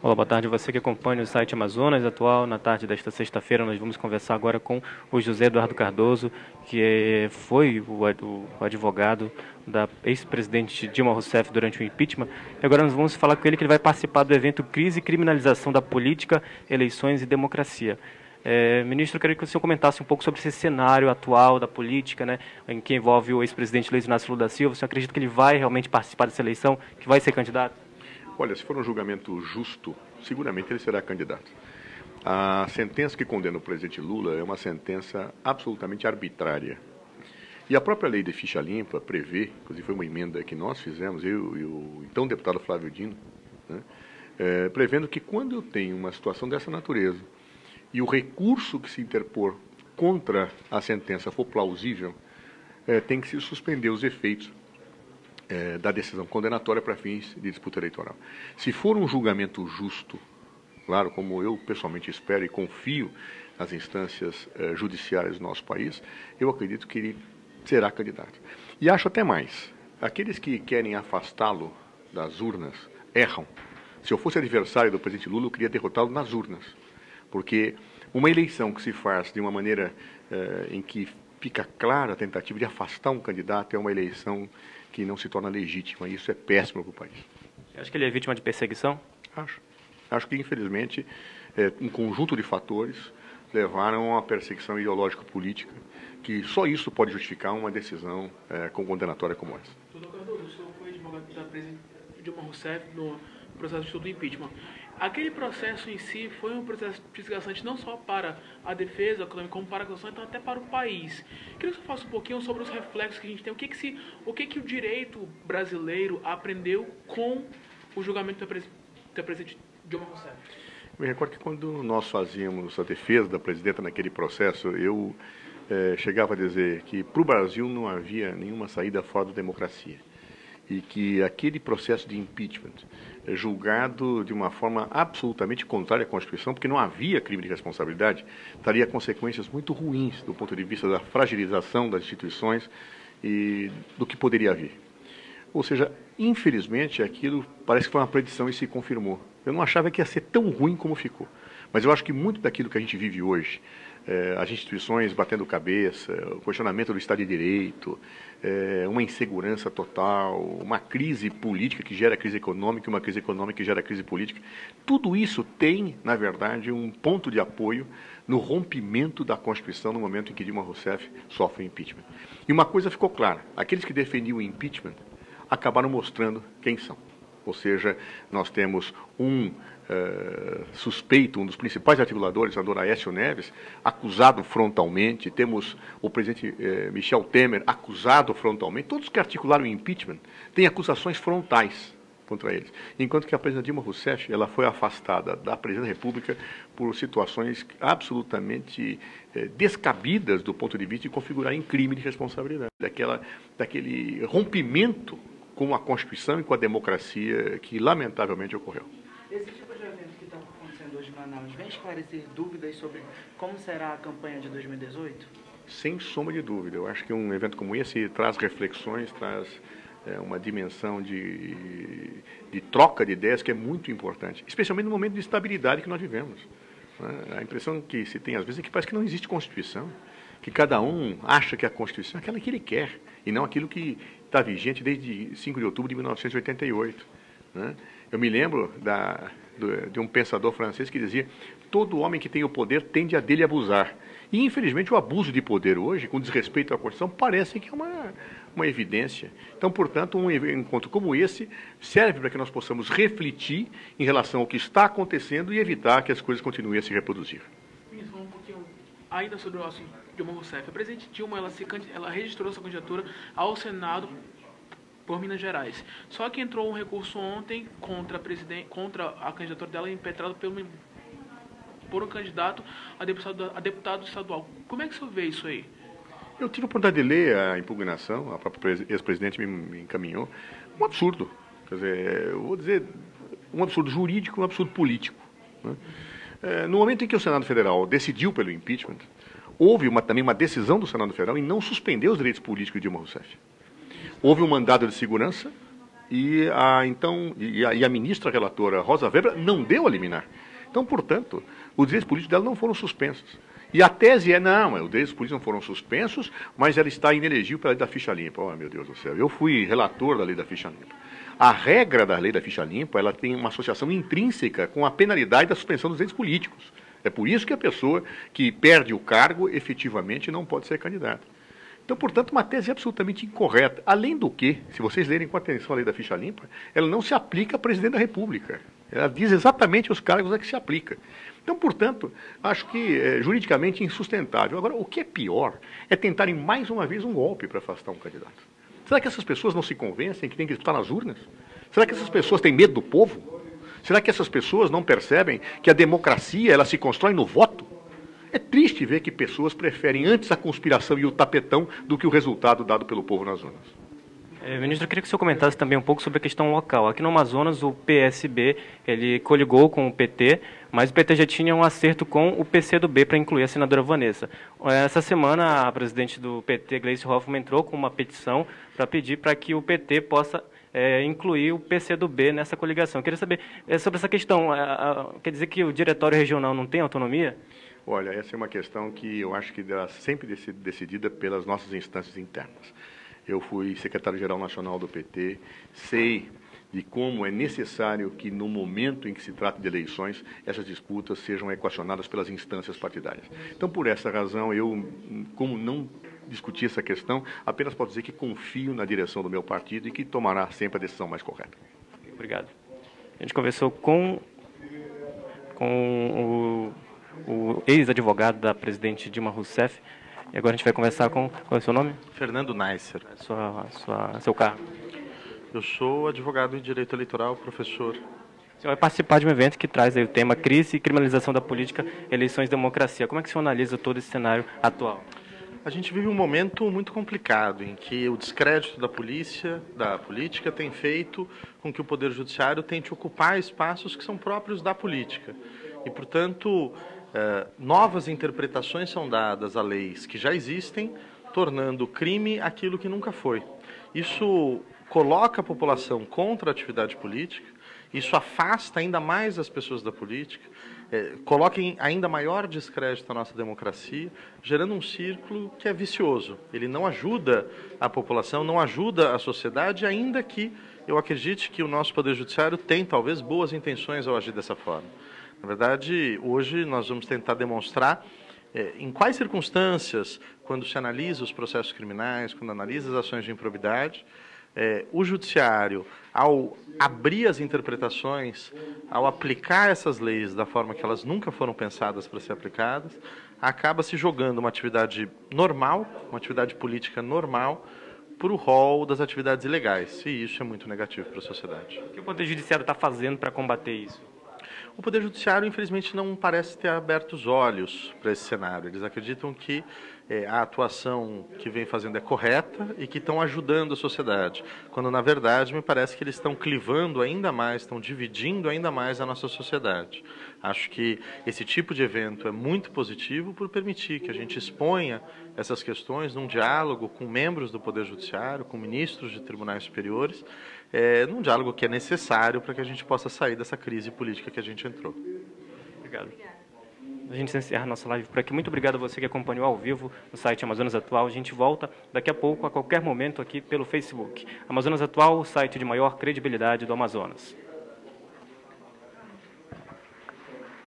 Olá, boa tarde. Você que acompanha o site Amazonas Atual, na tarde desta sexta-feira nós vamos conversar agora com o José Eduardo Cardoso, que foi o advogado da ex-presidente Dilma Rousseff durante o impeachment. E agora nós vamos falar com ele que ele vai participar do evento Crise e Criminalização da Política, Eleições e Democracia. Ministro, eu queria que o senhor comentasse um pouco sobre esse cenário atual da política, né, em que envolve o ex-presidente Luiz Inácio Lula da Silva. O senhor acredita que ele vai realmente participar dessa eleição, que vai ser candidato? Olha, se for um julgamento justo, seguramente ele será candidato. A sentença que condena o presidente Lula é uma sentença absolutamente arbitrária. E a própria lei de ficha limpa prevê, inclusive foi uma emenda que nós fizemos, eu e o então deputado Flávio Dino, né, prevendo que quando eu tenho uma situação dessa natureza e o recurso que se interpor contra a sentença for plausível, tem que se suspender os efeitos da decisão condenatória para fins de disputa eleitoral. Se for um julgamento justo, claro, como eu pessoalmente espero e confio nas instâncias judiciárias do nosso país, eu acredito que ele será candidato. E acho até mais, aqueles que querem afastá-lo das urnas erram. Se eu fosse adversário do presidente Lula, eu queria derrotá-lo nas urnas, porque uma eleição que se faz de uma maneira em que fica clara a tentativa de afastar um candidato é uma eleição que não se torna legítima, e isso é péssimo para o país. Você acha que ele é vítima de perseguição? Acho. Acho que, infelizmente, um conjunto de fatores levaram a uma perseguição ideológico-política, que só isso pode justificar uma decisão condenatória como essa. Doutor Cardoso, o senhor foi advogado da presidente Dilma Rousseff no processo de estudo do impeachment. Aquele processo em si foi um processo desgastante não só para a defesa, como para a acusação, então até para o país. Queria que o senhor falasse um pouquinho sobre os reflexos que a gente tem, o que o direito brasileiro aprendeu com o julgamento da presidente Dilma Rousseff. Me recordo que quando nós fazíamos a defesa da presidenta naquele processo, eu chegava a dizer que para o Brasil não havia nenhuma saída fora da democracia. E que aquele processo de impeachment, julgado de uma forma absolutamente contrária à Constituição, porque não havia crime de responsabilidade, traria consequências muito ruins do ponto de vista da fragilização das instituições e do que poderia vir. Ou seja, infelizmente, aquilo parece que foi uma predição e se confirmou. Eu não achava que ia ser tão ruim como ficou. Mas eu acho que muito daquilo que a gente vive hoje, as instituições batendo cabeça, o questionamento do Estado de Direito, uma insegurança total, uma crise política que gera crise econômica, uma crise econômica que gera crise política, tudo isso tem, na verdade, um ponto de apoio no rompimento da Constituição no momento em que Dilma Rousseff sofre impeachment. E uma coisa ficou clara, aqueles que defendiam o impeachment acabaram mostrando quem são. Ou seja, nós temos um suspeito, um dos principais articuladores, a dona Aécio Neves, acusado frontalmente, temos o presidente Michel Temer acusado frontalmente, todos que articularam o impeachment têm acusações frontais contra eles, enquanto que a presidenta Dilma Rousseff ela foi afastada da presidência da República por situações absolutamente descabidas do ponto de vista de configurar em crime de responsabilidade, daquele rompimento com a Constituição e com a democracia que lamentavelmente ocorreu. Esse tipo de evento que está acontecendo hoje em Manaus vem esclarecer dúvidas sobre como será a campanha de 2018? Sem sombra de dúvida. Eu acho que um evento como esse traz reflexões, traz uma dimensão de troca de ideias que é muito importante, especialmente no momento de estabilidade que nós vivemos. A impressão que se tem às vezes é que parece que não existe Constituição, que cada um acha que a Constituição é aquela que ele quer, e não aquilo que está vigente desde 5 de outubro de 1988. Né? Eu me lembro de um pensador francês que dizia: todo homem que tem o poder tende a dele abusar. E, infelizmente, o abuso de poder hoje, com desrespeito à Constituição, parece que é uma evidência. Então, portanto, um encontro como esse serve para que nós possamos refletir em relação ao que está acontecendo e evitar que as coisas continuem a se reproduzir. Ministro, um pouquinho ainda sobre o assunto de Dilma Rousseff. A presidente Dilma ela registrou sua candidatura ao Senado por Minas Gerais. Só que entrou um recurso ontem contra a candidatura dela, impetrado por um candidato a deputado estadual. Como é que o senhor vê isso aí? Eu tive a oportunidade de ler a impugnação, a própria ex-presidente me encaminhou. Um absurdo. Quer dizer, eu vou dizer, um absurdo jurídico, um absurdo político. Né? No momento em que o Senado Federal decidiu pelo impeachment, houve também uma decisão do Senado Federal em não suspender os direitos políticos de Dilma Rousseff. Houve um mandado de segurança e a ministra relatora Rosa Weber não deu a liminar. Então, portanto, os direitos políticos dela não foram suspensos. E a tese é, não, os direitos políticos não foram suspensos, mas ela está inelegível pela lei da ficha limpa. Oh, meu Deus do céu, eu fui relator da lei da ficha limpa. A regra da lei da ficha limpa, ela tem uma associação intrínseca com a penalidade da suspensão dos direitos políticos. É por isso que a pessoa que perde o cargo, efetivamente, não pode ser candidata. Então, portanto, uma tese absolutamente incorreta. Além do que, se vocês lerem com atenção a lei da ficha limpa, ela não se aplica ao presidente da República. Ela diz exatamente os cargos a que se aplica. Então, portanto, acho que é juridicamente insustentável. Agora, o que é pior é tentarem mais uma vez um golpe para afastar um candidato. Será que essas pessoas não se convencem que tem que disputar nas urnas? Será que essas pessoas têm medo do povo? Será que essas pessoas não percebem que a democracia ela se constrói no voto? É triste ver que pessoas preferem antes a conspiração e o tapetão do que o resultado dado pelo povo nas urnas. Ministro, eu queria que o senhor comentasse também um pouco sobre a questão local. Aqui no Amazonas, o PSB ele coligou com o PT, mas o PT já tinha um acerto com o PCdoB para incluir a senadora Vanessa. Essa semana, a presidente do PT, Gleice Hoffmann, entrou com uma petição para pedir para que o PT possa incluir o PCdoB nessa coligação. Eu queria saber sobre essa questão. Quer dizer que o diretório regional não tem autonomia? Olha, essa é uma questão que eu acho que deve sempre ser decidida pelas nossas instâncias internas. Eu fui secretário-geral nacional do PT, sei de como é necessário que, no momento em que se trata de eleições, essas disputas sejam equacionadas pelas instâncias partidárias. Então, por essa razão, eu, como não discuti essa questão, apenas posso dizer que confio na direção do meu partido e que tomará sempre a decisão mais correta. Obrigado. A gente conversou com o ex-advogado da presidente Dilma Rousseff. E agora a gente vai conversar com... Qual é o seu nome? Fernando Neisser. Seu cargo. Eu sou advogado em direito eleitoral, professor. O senhor vai participar de um evento que traz aí o tema crise e criminalização da política, eleições e democracia. Como é que o senhor analisa todo esse cenário atual? A gente vive um momento muito complicado em que o descrédito da política tem feito com que o Poder Judiciário tente ocupar espaços que são próprios da política. E, portanto, novas interpretações são dadas a leis que já existem, tornando crime aquilo que nunca foi. Isso coloca a população contra a atividade política, isso afasta ainda mais as pessoas da política, coloca em ainda maior descrédito a nossa democracia, gerando um círculo que é vicioso. Ele não ajuda a população, não ajuda a sociedade, ainda que eu acredite que o nosso Poder Judiciário tem talvez boas intenções ao agir dessa forma. Na verdade, hoje nós vamos tentar demonstrar em quais circunstâncias, quando se analisa os processos criminais, quando analisa as ações de improbidade, o Judiciário, ao abrir as interpretações, ao aplicar essas leis da forma que elas nunca foram pensadas para ser aplicadas, acaba se jogando uma atividade normal, uma atividade política normal, para o rol das atividades ilegais. E isso é muito negativo para a sociedade. O que o Poder Judiciário está fazendo para combater isso? O Poder Judiciário, infelizmente, não parece ter aberto os olhos para esse cenário. Eles acreditam que a atuação que vem fazendo é correta e que estão ajudando a sociedade, quando, na verdade, me parece que eles estão clivando ainda mais, estão dividindo ainda mais a nossa sociedade. Acho que esse tipo de evento é muito positivo por permitir que a gente exponha essas questões num diálogo com membros do Poder Judiciário, com ministros de tribunais superiores, num diálogo que é necessário para que a gente possa sair dessa crise política que a gente entrou. Obrigado. A gente encerra a nossa live por aqui. Muito obrigado a você que acompanhou ao vivo no site Amazonas Atual. A gente volta daqui a pouco, a qualquer momento, aqui pelo Facebook. Amazonas Atual, o site de maior credibilidade do Amazonas.